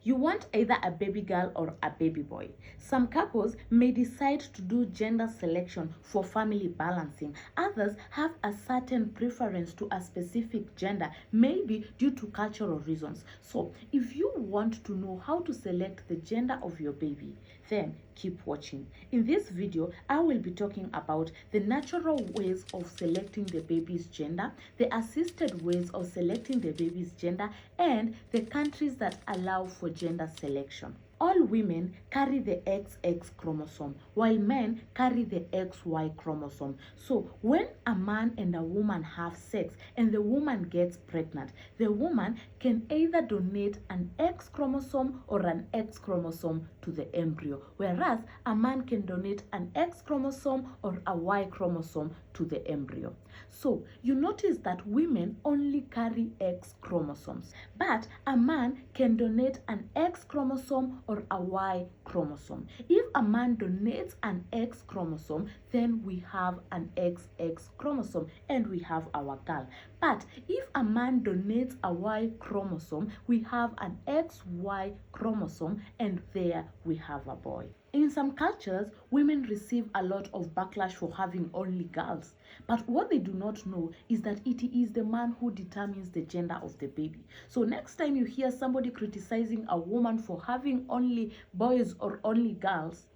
You want either a baby girl or a baby boy. Some couples may decide to do gender selection for family balancing. Others have a certain preference to a specific gender, maybe due to cultural reasons. So, if you want to know how to select the gender of your baby, then keep watching. In this video, I will be talking about the natural ways of selecting the baby's gender, the assisted ways of selecting the baby's gender, and the countries that allow for gender selection. All women carry the XX chromosome, while men carry the XY chromosome. So when a man and a woman have sex and the woman gets pregnant, the woman can either donate an X chromosome or an X chromosome to the embryo, whereas a man can donate an X chromosome or a Y chromosome to the embryo. So you notice that women only carry X chromosomes, but a man can donate an X chromosome or a Y chromosome. If a man donates an X chromosome, then we have an XX chromosome and we have our girl. But if a man donates a Y chromosome, we have an XY chromosome and there we have a boy. In some cultures, women receive a lot of backlash for having only girls. But what they do not know is that it is the man who determines the gender of the baby. So next time you hear somebody criticizing a woman for having only boys or only girls,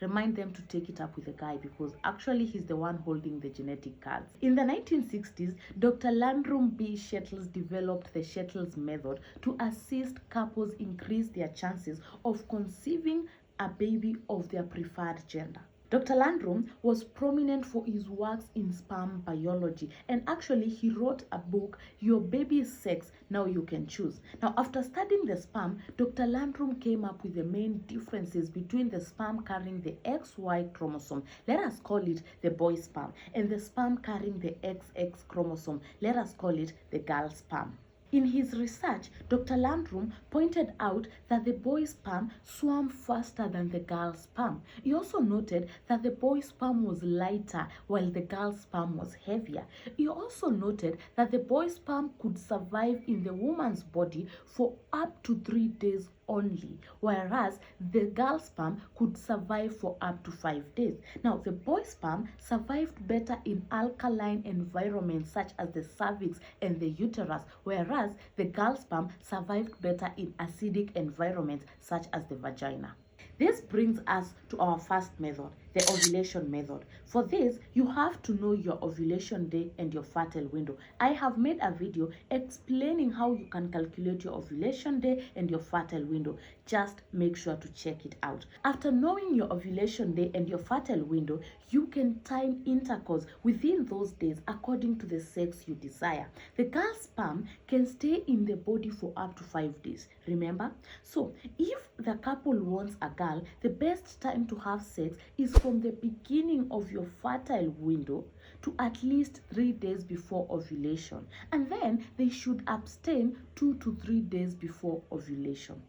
remind them to take it up with the guy, because actually he's the one holding the genetic cards. In the 1960s, Dr. Landrum B. Shettles developed the Shettles method to assist couples increase their chances of conceiving a baby of their preferred gender. Dr. Landrum was prominent for his works in sperm biology, and actually he wrote a book, Your Baby's Sex, Now You Can Choose. Now, after studying the sperm, Dr. Landrum came up with the main differences between the sperm carrying the XY chromosome, let us call it the boy sperm, and the sperm carrying the XX chromosome, let us call it the girl sperm. In his research, Dr. Landrum pointed out that the boy sperm swam faster than the girl sperm. He also noted that the boy sperm was lighter while the girl sperm was heavier. He also noted that the boy sperm could survive in the woman's body for up to 3 days only, whereas the girl sperm could survive for up to 5 days. Now, the boy sperm survived better in alkaline environments such as the cervix and the uterus, whereas the girl sperm survived better in acidic environments such as the vagina. This brings us to our first method, the ovulation method. For this, you have to know your ovulation day and your fertile window. I have made a video explaining how you can calculate your ovulation day and your fertile window. Just make sure to check it out. After knowing your ovulation day and your fertile window, you can time intercourse within those days according to the sex you desire. The girl sperm can stay in the body for up to 5 days, remember? So, if the couple wants a girl, the best time to have sex is from the beginning of your fertile window to at least 3 days before ovulation, and then they should abstain 2 to 3 days before ovulation.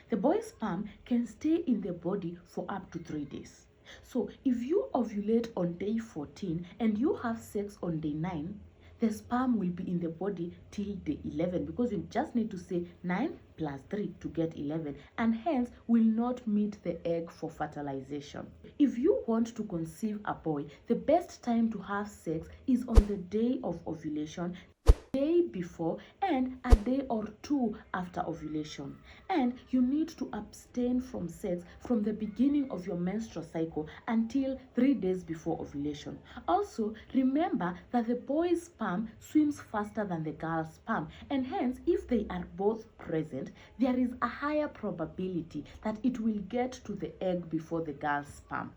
The boy sperm can stay in the body for up to 3 days. So if you ovulate on day 14 and you have sex on day 9, the sperm will be in the body till day 11, because you just need to say 9 plus 3 to get 11, and hence will not meet the egg for fertilization. If you want to conceive a boy, the best time to have sex is on the day of ovulation, day before, and a day or 2 after ovulation. And you need to abstain from sex from the beginning of your menstrual cycle until 3 days before ovulation. Also, remember that the boy's sperm swims faster than the girl's sperm, and hence if they are both present, there is a higher probability that it will get to the egg before the girl's sperm.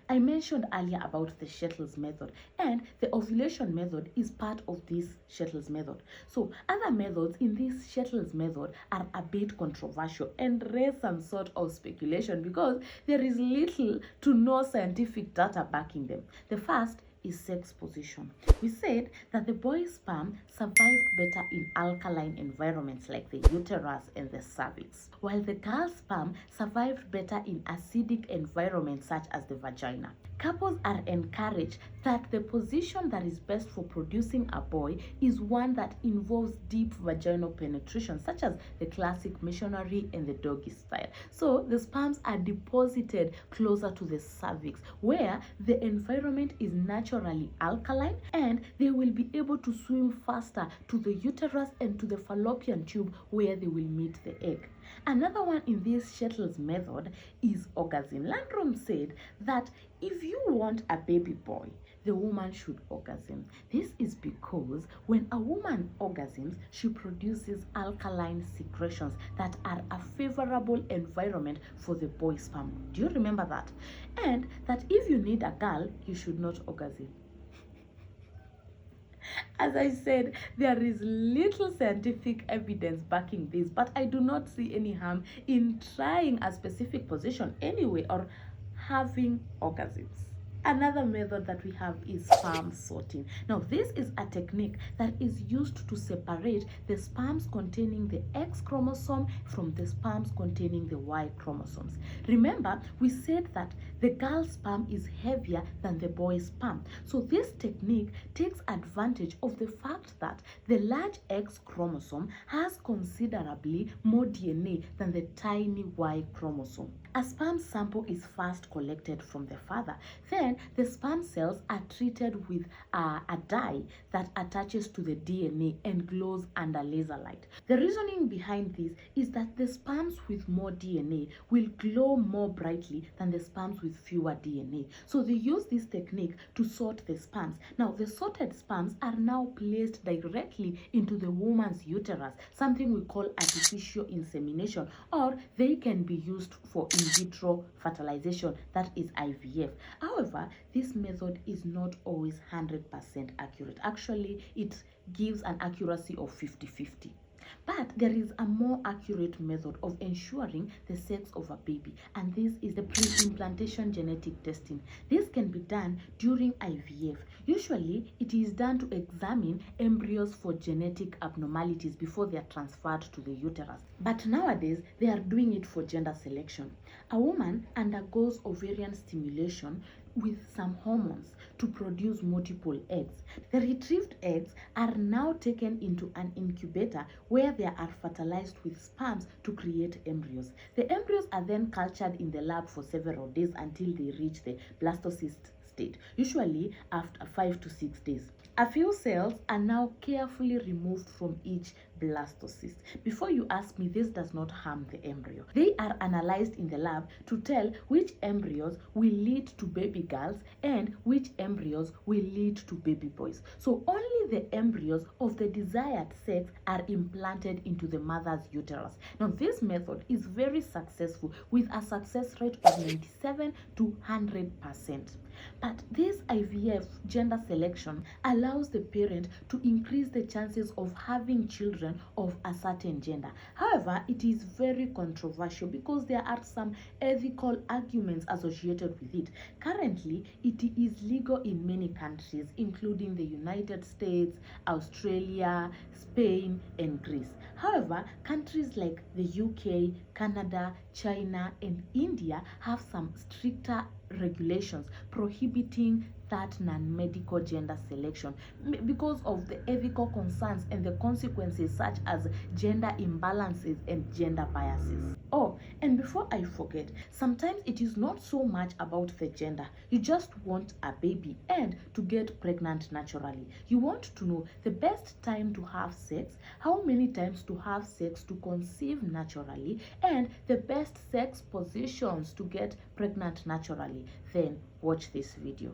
I mentioned earlier about the Shettles method, and the ovulation method is part of this Shettles method. So other methods in this Shettles method are a bit controversial and raise some sort of speculation because there is little to no scientific data backing them. The first is sex position. We said that the boy's sperm survived better in alkaline environments like the uterus and the cervix, while the girl's sperm survived better in acidic environments such as the vagina. Couples are encouraged that the position that is best for producing a boy is one that involves deep vaginal penetration, such as the classic missionary and the doggy style. So the sperms are deposited closer to the cervix, where the environment is naturally alkaline, and they will be able to swim faster to the uterus and to the fallopian tube, where they will meet the egg. Another one in this Shettles method is orgasm. Landrum said that if you want a baby boy, the woman should orgasm. This is because when a woman orgasms, she produces alkaline secretions that are a favorable environment for the boy's sperm. Do you remember that? And that if you need a girl, you should not orgasm. As I said, there is little scientific evidence backing this, but I do not see any harm in trying a specific position anyway or having orgasms. Another method that we have is sperm sorting. Now, this is a technique that is used to separate the sperms containing the X chromosome from the sperms containing the Y chromosomes. Remember, we said that the girl's sperm is heavier than the boy's sperm. So this technique takes advantage of the fact that the large X chromosome has considerably more DNA than the tiny Y chromosome. A sperm sample is first collected from the father. Then the sperm cells are treated with a dye that attaches to the DNA and glows under laser light. The reasoning behind this is that the sperms with more DNA will glow more brightly than the sperms with fewer DNA. So they use this technique to sort the sperms. Now, the sorted sperms are now placed directly into the woman's uterus, something we call artificial insemination, or they can be used for in vitro fertilization, that is IVF. However, this method is not always 100% accurate. Actually, it gives an accuracy of 50-50. But there is a more accurate method of ensuring the sex of a baby, and this is the pre-implantation genetic testing. This can be done during IVF. Usually, it is done to examine embryos for genetic abnormalities before they are transferred to the uterus. But nowadays, they are doing it for gender selection. A woman undergoes ovarian stimulation with some hormones to produce multiple eggs. The retrieved eggs are now taken into an incubator where they are fertilized with sperms to create embryos. The embryos are then cultured in the lab for several days until they reach the blastocyst state, usually after 5 to 6 days. A few cells are now carefully removed from each blastocyst. Before you ask me, this does not harm the embryo. They are analyzed in the lab to tell which embryos will lead to baby girls and which embryos will lead to baby boys. So only the embryos of the desired sex are implanted into the mother's uterus. Now, this method is very successful with a success rate of 97 to 100%. But this IVF gender selection allows the parent to increase the chances of having children of a certain gender. However, it is very controversial because there are some ethical arguments associated with it. Currently, it is legal in many countries, including the United States, Australia, Spain, and Greece. However, countries like the UK, Canada, China, and India have some stricter regulations prohibiting that non-medical gender selection because of the ethical concerns and the consequences such as gender imbalances and gender biases. Oh, and before I forget, sometimes it is not so much about the gender. You just want a baby and to get pregnant naturally. You want to know the best time to have sex, how many times to have sex to conceive naturally, and the best sex positions to get pregnant naturally. Then watch this video.